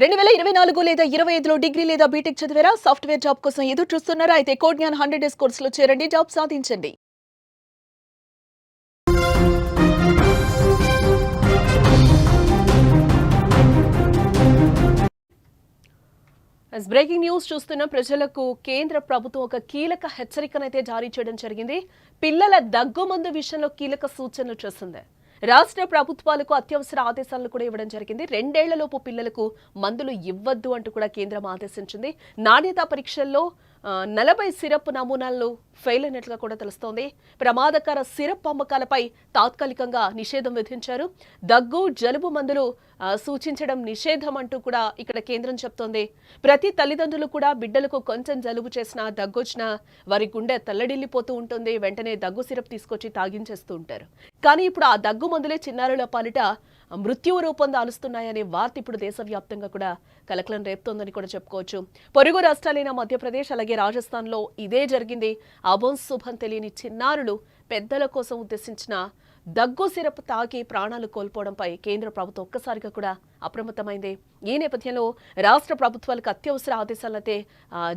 2024 లేదా 25లో డిగ్రీ లేదా బీటెక్ చదివారా? సాఫ్ట్‌వేర్ జాబ్ కోసం ఎదురు చూస్తున్నారా? అయితే కోడ్ జ్ఞాన్ 100 డేస్ కోర్సులో చేరండి. జాబ్ సాధించండి. బ్రేకింగ్ న్యూస్ చూస్తున్న ప్రజలకు కేంద్ర ప్రభుత్వం ఒక కీలక హెచ్చరికనైతే జారీ చేయడం జరిగింది. పిల్లల దగ్గుమందు విషయంలో కీలక సూచనలు చేసింది. రాష్ట్ర ప్రభుత్వాలకు అత్యవసర ఆదేశాలను కూడా ఇవ్వడం జరిగింది. 2 ఏళ్లలోపు పిల్లలకు మందులు ఇవ్వద్దు అంటూ కూడా కేంద్రం ఆదేశించింది. నాణ్యతా పరీక్షల్లో 40 సిరప్ నమూనాలను ఫెయిల్ అయినట్లుగా కూడా తెలుస్తోంది. ప్రమాదకర సిరప్ అమ్మకాలపై తాత్కాలికంగా నిషేధం విధించారు. దగ్గు, జలుబు మందులు సూచించడం నిషేధం అంటూ కూడా ఇక్కడ కేంద్రం చెప్తోంది. ప్రతి తల్లిదండ్రులు కూడా బిడ్డలకు కొంచెం జలుబు చేసినా, దగ్గొచ్చినా వారి గుండె తల్లడిల్లిపోతూ ఉంటుంది. వెంటనే దగ్గు సిరప్ తీసుకొచ్చి తాగించేస్తూ ఉంటారు. కానీ ఇప్పుడు ఆ దగ్గు మందులే చిన్నారుల పాలిట మృత్యువు రూపం దాలుస్తున్నాయనే వార్త ఇప్పుడు దేశవ్యాప్తంగా కూడా కలకలం రేపుతోందని కూడా చెప్పుకోవచ్చు. పొరుగు రాష్ట్రాలైన మధ్యప్రదేశ్ అలాగే రాజస్థాన్లో ఇదే జరిగింది. అభం శుభం తెలియని చిన్నారులు పెద్దల కోసం ఉద్దేశించిన దగ్గు సిరప్ తాగి ప్రాణాలు కోల్పోవడంపై కేంద్ర ప్రభుత్వం ఒక్కసారిగా కూడా అప్రమత్తమైంది. ఈ నేపథ్యంలో రాష్ట్ర ప్రభుత్వాలకు అత్యవసర ఆదేశాలైతే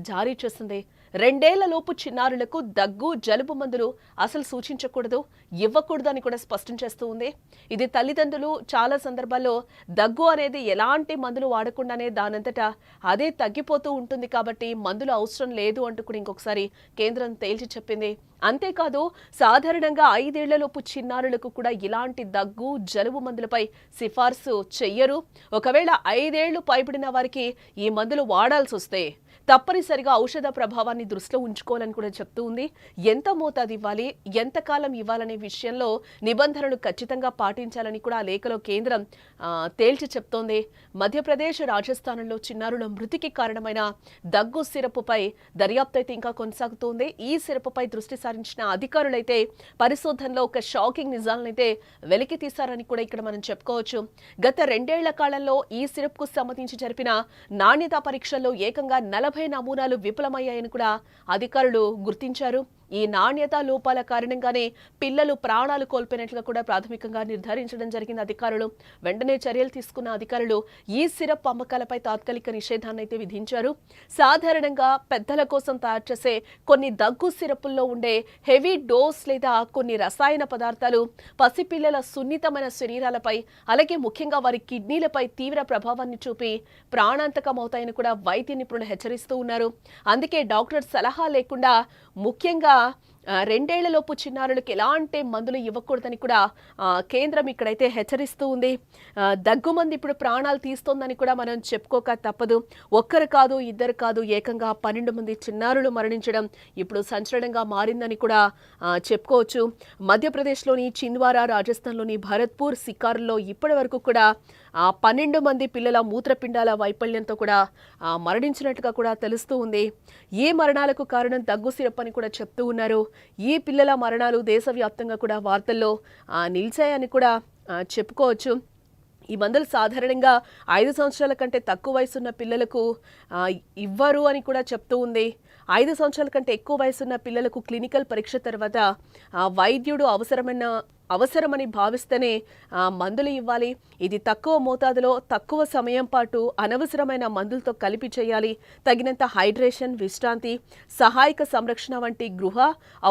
జారీ చేసింది. 2 ఏళ్లలోపు చిన్నారులకు దగ్గు, జలుబు మందులు అసలు సూచించకూడదు, ఇవ్వకూడదు అని కూడా స్పష్టం చేస్తూ ఉంది. ఇది తల్లిదండ్రులు చాలా సందర్భాల్లో దగ్గు అనేది ఎలాంటి మందులు వాడకుండానే దానంతటా అదే తగ్గిపోతూ ఉంటుంది కాబట్టి మందులు అవసరం లేదు అంటూ కూడా ఇంకొకసారి కేంద్రం తేల్చి చెప్పింది. అంతేకాదు సాధారణంగా 5 ఏళ్లలోపు చిన్నారులకు కూడా ఇలాంటి దగ్గు, జలుబు మందులపై సిఫార్సు చెయ్యరు. ఒకవేళ 5 ఏళ్లు పైబడిన వారికి ఈ మందులు వాడాల్సి వస్తే తప్పనిసరిగా ఔషధ ప్రభావాన్ని దృష్టిలో ఉంచుకోవాలని కూడా చెప్తూ ఉంది. ఎంత మోతాదు ఇవ్వాలి, ఎంతకాలం ఇవ్వాలనే విషయంలో నిబంధనలు ఖచ్చితంగా పాటించాలని కూడా ఆ లేఖలో కేంద్రం తేల్చి చెప్తోంది. మధ్యప్రదేశ్, రాజస్థాన్లో చిన్నారుల మృతికి కారణమైన దగ్గు సిరప్పుపై దర్యాప్తు అయితే ఇంకా కొనసాగుతోంది. ఈ సిరప్పుపై దృష్టి సారించిన అధికారులైతే పరిశోధనలో ఒక షాకింగ్ నిజాలనైతే వెలికి తీశారని కూడా ఇక్కడ మనం చెప్పుకోవచ్చు. గత 2 ఏళ్ల కాలంలో ఈ సిరప్ కు సంబంధించి జరిపిన నాణ్యతా పరీక్షల్లో ఏకంగా 40 నమూనాలు విఫలమయ్యాయని కూడా అధికారులు గుర్తించారు. ఈ నాణ్యతా లోపాల కారణంగానే పిల్లలు ప్రాణాలు కోల్పోయినట్లుగా కూడా ప్రాథమికంగా నిర్ధారించడం జరిగింది. అధికారులు వెంటనే చర్యలు తీసుకున్న అధికారులు ఈ సిరప్ అమ్మకాలపై తాత్కాలిక నిషేధాన్ని అయితే విధించారు. సాధారణంగా పెద్దల కోసం తయారు చేసే కొన్ని దగ్గు సిరపుల్లో ఉండే హెవీ డోస్ లేదా కొన్ని రసాయన పదార్థాలు పసిపిల్లల సున్నితమైన శరీరాలపై అలాగే ముఖ్యంగా వారి కిడ్నీలపై తీవ్ర ప్రభావాన్ని చూపి ప్రాణాంతకమవుతాయని కూడా వైద్య నిపుణులు హెచ్చరిస్తూ ఉన్నారు. అందుకే డాక్టర్ సలహా లేకుండా ముఖ్యంగా 2 ఏళ్లలోపు చిన్నారులకు ఎలాంటి మందులు ఇవ్వకూడదని కూడా కేంద్రం ఇక్కడైతే హెచ్చరిస్తూ ఉంది. దగ్గుమంది ఇప్పుడు ప్రాణాలు తీస్తోందని కూడా మనం చెప్పుకోక తప్పదు. ఒక్కరు కాదు, ఇద్దరు కాదు, ఏకంగా 12 మంది చిన్నారులు మరణించడం ఇప్పుడు సంచలనంగా మారిందని కూడా చెప్పుకోవచ్చు. మధ్యప్రదేశ్లోని చింద్వారా, రాజస్థాన్లోని భరత్పూర్, సికార్లో ఇప్పటి వరకు కూడా 12 మంది పిల్లల మూత్రపిండాల వైఫల్యంతో కూడా మరణించినట్టుగా కూడా తెలుస్తూ ఉంది. ఈ మరణాలకు కారణం దగ్గు సిరప్ అని కూడా చెప్తూ ఉన్నారు. ఈ పిల్లల మరణాలు దేశవ్యాప్తంగా కూడా వార్తల్లో నిలిచాయని కూడా చెప్పుకోవచ్చు. ఈ మందులు సాధారణంగా 5 సంవత్సరాల కంటే తక్కువ వయసున్న పిల్లలకు ఇవ్వరు అని కూడా చెప్తూ ఉంది. 5 సంవత్సరాల కంటే ఎక్కువ వయసున్న పిల్లలకు క్లినికల్ పరీక్ష తర్వాత వైద్యుడు అవసరమని భావిస్తేనే మందులు ఇవ్వాలి. ఇది తక్కువ మోతాదులో తక్కువ సమయం పాటు అనవసరమైన మందులతో కలిపి చేయాలి. తగినంత హైడ్రేషన్, విశ్రాంతి, సహాయక సంరక్షణ వంటి గృహ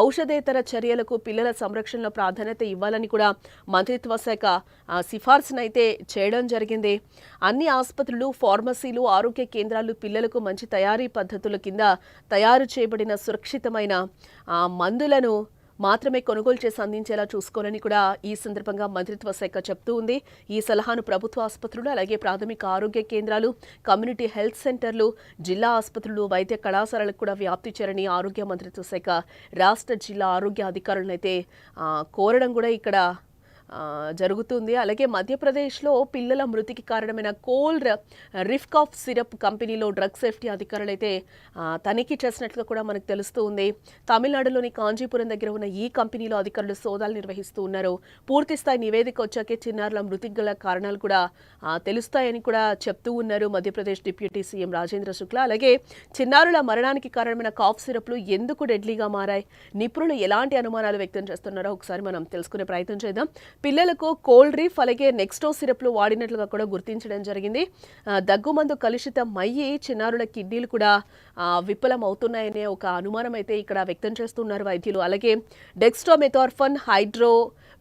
ఔషధేతర చర్యలకు పిల్లల సంరక్షణలో ప్రాధాన్యత ఇవ్వాలని కూడా మంత్రిత్వ శాఖ సిఫార్సునైతే చేయడం జరిగింది. అన్ని ఆసుపత్రులు, ఫార్మసీలు, ఆరోగ్య కేంద్రాలు పిల్లలకు మంచి తయారీ పద్ధతుల కింద తయారు చేయబడిన సురక్షితమైన మందులను మాత్రమే కొనుగోలు చేసి అందించేలా చూసుకోవాలని కూడా ఈ సందర్భంగా మంత్రిత్వ శాఖ చెప్తూ ఉంది. ఈ సలహాను ప్రభుత్వ ఆసుపత్రులు అలాగే ప్రాథమిక ఆరోగ్య కేంద్రాలు, కమ్యూనిటీ హెల్త్ సెంటర్లు, జిల్లా ఆసుపత్రులు, వైద్య కళాశాలలకు కూడా వ్యాప్తి చేయాలని ఆరోగ్య మంత్రిత్వ శాఖ రాష్ట్ర జిల్లా ఆరోగ్య అధికారులను అయితే కోరడం కూడా ఇక్కడ జరుగుతుంది. అలాగే మధ్యప్రదేశ్లో పిల్లల మృతికి కారణమైన కోల్డ్ రిఫ్కాఫ్ సిరప్ కంపెనీలో డ్రగ్ సేఫ్టీ అధికారులు అయితే తనిఖీ చేసినట్లుగా కూడా మనకు తెలుస్తూ ఉంది. తమిళనాడులోని కాంచీపురం దగ్గర ఉన్న ఈ కంపెనీలో అధికారులు సోదాలు నిర్వహిస్తూ ఉన్నారు. పూర్తిస్థాయి నివేదిక వచ్చాకే చిన్నారుల మృతికి గల కారణాలు కూడా తెలుస్తాయని కూడా చెప్తూ ఉన్నారు మధ్యప్రదేశ్ డిప్యూటీ సీఎం రాజేంద్ర శుక్లా. అలాగే చిన్నారుల మరణానికి కారణమైన కాఫ్ సిరప్లు ఎందుకు డెడ్లీగా మారాయి, నిపుణులు ఎలాంటి అనుమానాలు వ్యక్తం చేస్తున్నారో ఒకసారి మనం తెలుసుకునే ప్రయత్నం చేద్దాం. పిల్లలకు కోల్డ్ డ్రిప్ అలాగే నెక్స్టో సిరప్లు వాడినట్లుగా కూడా గుర్తించడం జరిగింది. దగ్గుమందు కలుషితం అయ్యి చిన్నారుల కిడ్నీలు కూడా విఫలం అవుతున్నాయనే ఒక అనుమానం అయితే ఇక్కడ వ్యక్తం చేస్తున్నారు వైద్యులు. అలాగే డెక్స్ట్రోమెథార్ఫన్ హైడ్రో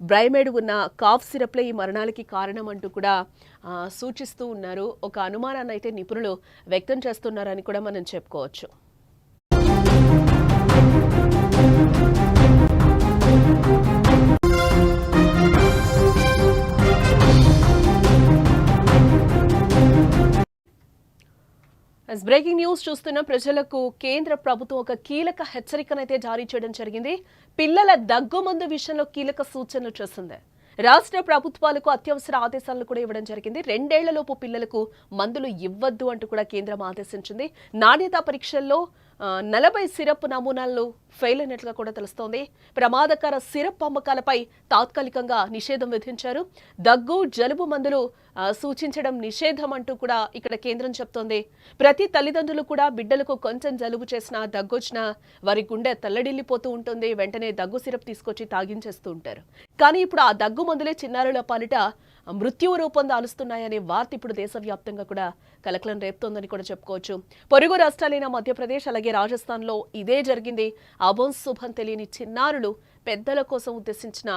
బ్రైమేడ్ ఉన్న కాఫ్ సిరప్లే ఈ మరణాలకి కారణం అంటూ కూడా సూచిస్తూ ఉన్నారు. ఒక అనుమానాన్ని అయితే నిపుణులు వ్యక్తం చేస్తున్నారని కూడా మనం చెప్పుకోవచ్చు. బ్రేకింగ్ న్యూస్ చూస్తున్న ప్రజలకు కేంద్ర ప్రభుత్వం ఒక కీలక హెచ్చరికనైతే జారీ చేయడం జరిగింది. పిల్లల దగ్గుమందు విషయంలో కీలక సూచనలు చేసింది. రాష్ట్ర ప్రభుత్వాలకు అత్యవసర ఆదేశాలను కూడా ఇవ్వడం జరిగింది. 2 ఏళ్లలోపు పిల్లలకు మందులు ఇవ్వద్దు అంటూ కూడా కేంద్రం ఆదేశించింది. నాణ్యతా పరీక్షల్లో 40 సిరప్ నమూనాలు ఫెయిల్ అయినట్లుగా కూడా తెలుస్తోంది. ప్రమాదకర సిరప్ అమ్మకాలపై తాత్కాలికంగా నిషేధం విధించారు. దగ్గు జలుబు మందులు సూచించడం నిషేధం అంటూ కూడా ఇక్కడ కేంద్రం చెప్తోంది. ప్రతి తల్లిదండ్రులు కూడా బిడ్డలకు కొంచెం జలుబు చేసినా దగ్గొచ్చినా వారి గుండె తల్లడిల్లిపోతూ ఉంటుంది. వెంటనే దగ్గు సిరప్ తీసుకొచ్చి తాగించేస్తూ ఉంటారు. కానీ ఇప్పుడు ఆ దగ్గు మందులే చిన్నారుల పాలిట మృత్యు రూపం దాలుస్తున్నాయనే వార్త ఇప్పుడు దేశవ్యాప్తంగా కూడా కలకలం రేపుతోందని కూడా చెప్పుకోవచ్చు. పొరుగు రాష్ట్రాలైన మధ్యప్రదేశ్ అలాగే రాజస్థాన్లో ఇదే జరిగింది. అభం శుభం తెలియని చిన్నారులు పెద్దల కోసం ఉద్దేశించిన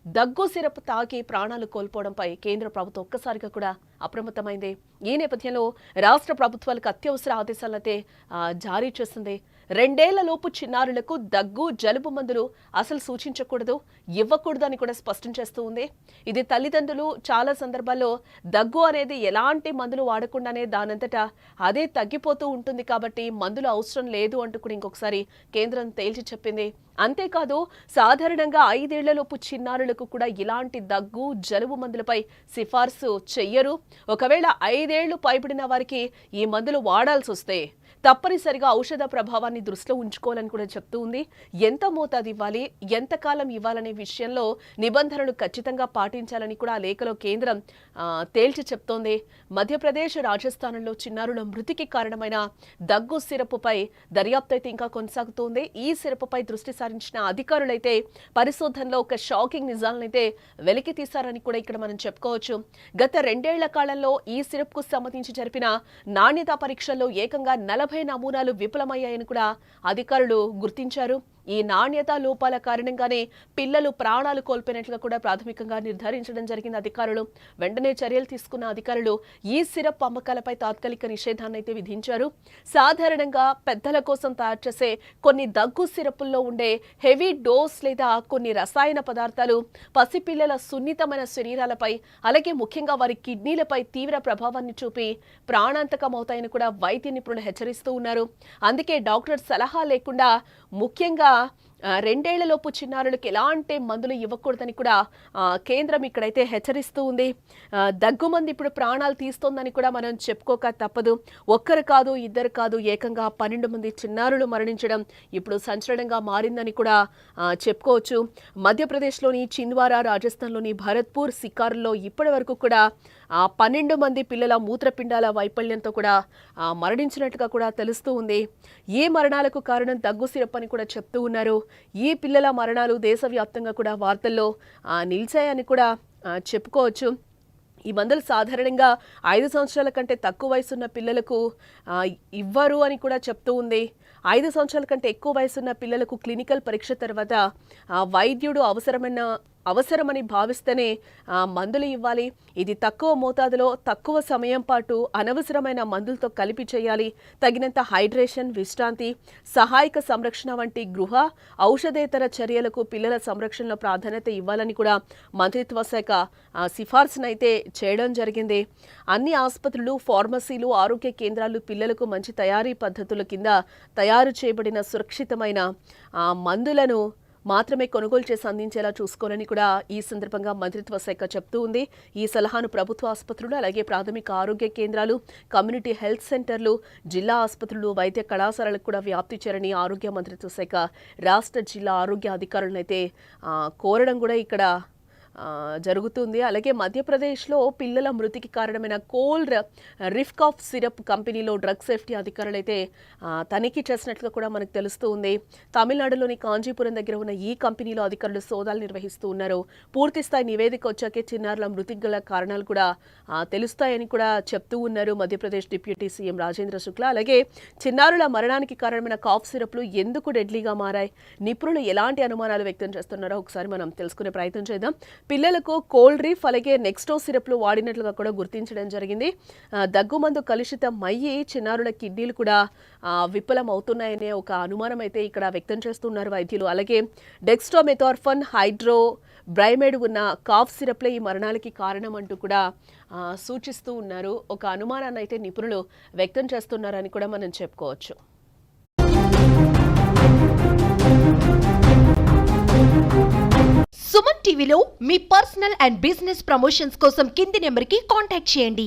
దగ్గు సిరప్ తాగి ప్రాణాలు కోల్పోవడంపై కేంద్ర ప్రభుత్వం ఒక్కసారిగా కూడా అప్రమత్తమైంది. ఈ నేపథ్యంలో రాష్ట్ర ప్రభుత్వాలకు అత్యవసర ఆదేశాలైతే జారీ చేసింది. 2 ఏళ్లలోపు చిన్నారులకు దగ్గు జలుబు మందులు అసలు సూచించకూడదు, ఇవ్వకూడదు అని కూడా స్పష్టం చేస్తూ ఉంది. ఇది తల్లిదండ్రులు చాలా సందర్భాల్లో దగ్గు అనేది ఎలాంటి మందులు వాడకుండానే దానంతటా అదే తగ్గిపోతూ ఉంటుంది కాబట్టి మందులు అవసరం లేదు అంటూ కూడా ఇంకొకసారి కేంద్రం తేల్చి చెప్పింది. అంతేకాదు సాధారణంగా 5 ఏళ్లలోపు చిన్నారులకు కూడా ఇలాంటి దగ్గు జలుబు మందులపై సిఫార్సు చెయ్యరు. ఒకవేళ 5 ఏళ్లు పైబడిన వారికి ఈ మందులు వాడాల్సి వస్తే తప్పనిసరిగా ఔషధ ప్రభావాన్ని దృష్టిలో ఉంచుకోవాలని కూడా చెప్తూ ఉంది. ఎంత మోతాదు ఇవ్వాలి, ఎంతకాలం ఇవ్వాలనే విషయంలో నిబంధనలు ఖచ్చితంగా పాటించాలని కూడా ఆ లేఖలో కేంద్రం తేల్చి చెప్తోంది. మధ్యప్రదేశ్ రాజస్థాన్లో చిన్నారుల మృతికి కారణమైన దగ్గు సిరప్పుపై దర్యాప్తు అయితే ఇంకా కొనసాగుతోంది. ఈ సిరప్పుపై దృష్టి సారించిన అధికారులైతే పరిశోధనలో ఒక షాకింగ్ నిజాలనైతే వెలికి తీశారని కూడా ఇక్కడ మనం చెప్పుకోవచ్చు. గత 2 ఏళ్ల కాలంలో ఈ సిరప్కు సంబంధించి జరిపిన నాణ్యతా పరీక్షల్లో ఏకంగా 40 నమూనాలు విఫలమయ్యాయని కూడా అధికారులు గుర్తించారు. ఈ నాణ్యత లోపాల కారణంగానే పిల్లలు ప్రాణాలు కోల్పోయినట్లుగా కూడా ప్రాథమికంగా నిర్ధారించడం జరిగింది. అధికారులు వెంటనే చర్యలు తీసుకున్న అధికారులు ఈ సిరప్ అమ్మకాలపై తాత్కాలిక నిషేధాన్ని అయితే విధించారు. సాధారణంగా పెద్దల కోసం తయారు చేసే కొన్ని దగ్గు సిరపుల్లో ఉండే హెవీ డోస్ లేదా కొన్ని రసాయన పదార్థాలు పసిపిల్లల సున్నితమైన శరీరాలపై అలాగే ముఖ్యంగా వారి కిడ్నీలపై తీవ్ర ప్రభావాన్ని చూపి ప్రాణాంతకమవుతాయని కూడా వైద్య నిపుణులు హెచ్చరిస్తూ ఉన్నారు. అందుకే డాక్టర్ సలహా లేకుండా ముఖ్యంగా 2 ఏళ్లలోపు చిన్నారులకు ఎలాంటి మందులు ఇవ్వకూడదని కూడా కేంద్రం ఇక్కడైతే హెచ్చరిస్తూ ఉంది. దగ్గుమంది ఇప్పుడు ప్రాణాలు తీస్తోందని కూడా మనం చెప్పుకోక తప్పదు. ఒక్కరు కాదు, ఇద్దరు కాదు, ఏకంగా 12 మంది చిన్నారులు మరణించడం ఇప్పుడు సంచలనంగా మారిందని కూడా చెప్పుకోవచ్చు. మధ్యప్రదేశ్లోని చింద్వారా, రాజస్థాన్లోని భరత్పూర్, సికార్లో ఇప్పటి వరకు కూడా 12 మంది పిల్లల మూత్రపిండాల వైఫల్యంతో కూడా మరణించినట్టుగా కూడా తెలుస్తూ ఉంది. ఈ మరణాలకు కారణం దగ్గు సిరప్ అని కూడా చెప్తూ ఉన్నారు. ఈ పిల్లల మరణాలు దేశవ్యాప్తంగా కూడా వార్తల్లో నిలిచాయని కూడా చెప్పుకోవచ్చు. ఈ మందులు సాధారణంగా 5 సంవత్సరాల కంటే తక్కువ వయసున్న పిల్లలకు ఇవ్వరు అని కూడా చెప్తూ ఉంది. 5 సంవత్సరాల కంటే ఎక్కువ వయసున్న పిల్లలకు క్లినికల్ పరీక్ష తర్వాత వైద్యుడు అవసరమని భావిస్తేనే మందులు ఇవ్వాలి. ఇది తక్కువ మోతాదులో తక్కువ సమయం పాటు అనవసరమైన మందులతో కలిపి చేయాలి. తగినంత హైడ్రేషన్, విశ్రాంతి, సహాయక సంరక్షణ వంటి గృహ ఔషధేతర చర్యలకు పిల్లల సంరక్షణలో ప్రాధాన్యత ఇవ్వాలని కూడా మంత్రిత్వ శాఖ సిఫార్సునైతే చేయడం జరిగింది. అన్ని ఆసుపత్రులు, ఫార్మసీలు, ఆరోగ్య కేంద్రాలు పిల్లలకు మంచి తయారీ పద్ధతుల కింద తయారు చేయబడిన సురక్షితమైన మందులను మాత్రమే కొనుగోలు చేసి అందించేలా చూసుకోవాలని కూడా ఈ సందర్భంగా మంత్రిత్వ శాఖ చెప్తూ ఉంది. ఈ సలహాను ప్రభుత్వ ఆసుపత్రులు అలాగే ప్రాథమిక ఆరోగ్య కేంద్రాలు, కమ్యూనిటీ హెల్త్ సెంటర్లు, జిల్లా ఆసుపత్రులు, వైద్య కళాశాలకు కూడా వ్యాప్తి చేయాలని ఆరోగ్య మంత్రిత్వ శాఖ రాష్ట్ర జిల్లా ఆరోగ్య అధికారులను అయితే కోరడం కూడా ఇక్కడ జరుగుతుంది. అలాగే మధ్యప్రదేశ్లో పిల్లల మృతికి కారణమైన కోల్డ్ రిఫ్ కాఫ్ సిరప్ కంపెనీలో డ్రగ్ సేఫ్టీ అధికారులు అయితే తనిఖీ చేసినట్లుగా కూడా మనకు తెలుస్తూ ఉంది. తమిళనాడులోని కాంచీపురం దగ్గర ఉన్న ఈ కంపెనీలో అధికారులు సోదాలు నిర్వహిస్తూ ఉన్నారు. పూర్తి స్థాయి నివేదిక వచ్చాకే చిన్నారుల మృతికి గల కారణాలు కూడా తెలుస్తాయని కూడా చెప్తూ ఉన్నారు మధ్యప్రదేశ్ డిప్యూటీ సీఎం రాజేంద్ర శుక్లా. అలాగే చిన్నారుల మరణానికి కారణమైన కాఫ్ సిరప్లు ఎందుకు డెడ్లీగా మారాయి, నిపుణులు ఎలాంటి అనుమానాలు వ్యక్తం చేస్తున్నారో ఒకసారి మనం తెలుసుకునే ప్రయత్నం చేద్దాం. పిల్లలకు కోల్డ్ రిఫ్ అలాగే నెక్స్టో సిరప్లు వాడినట్లుగా కూడా గుర్తించడం జరిగింది. దగ్గుమందు కలుషితం అయ్యి చిన్నారుల కిడ్నీలు కూడా విఫలం అవుతున్నాయనే ఒక అనుమానం అయితే ఇక్కడ వ్యక్తం చేస్తున్నారు వైద్యులు. అలాగే డెక్స్ట్రోమెథార్ఫన్ హైడ్రో బ్రైమేడ్ ఉన్న కాఫ్ సిరప్లే ఈ మరణాలకి కారణం అంటూ కూడా సూచిస్తూ ఉన్నారు. ఒక అనుమానాన్ని అయితే నిపుణులు వ్యక్తం చేస్తున్నారని కూడా మనం చెప్పుకోవచ్చు. సుమన్ టీవీలో మీ పర్సనల్ అండ్ బిజినెస్ ప్రమోషన్స్ కోసం కింది నెంబర్కి కాంటాక్ట్ చేయండి.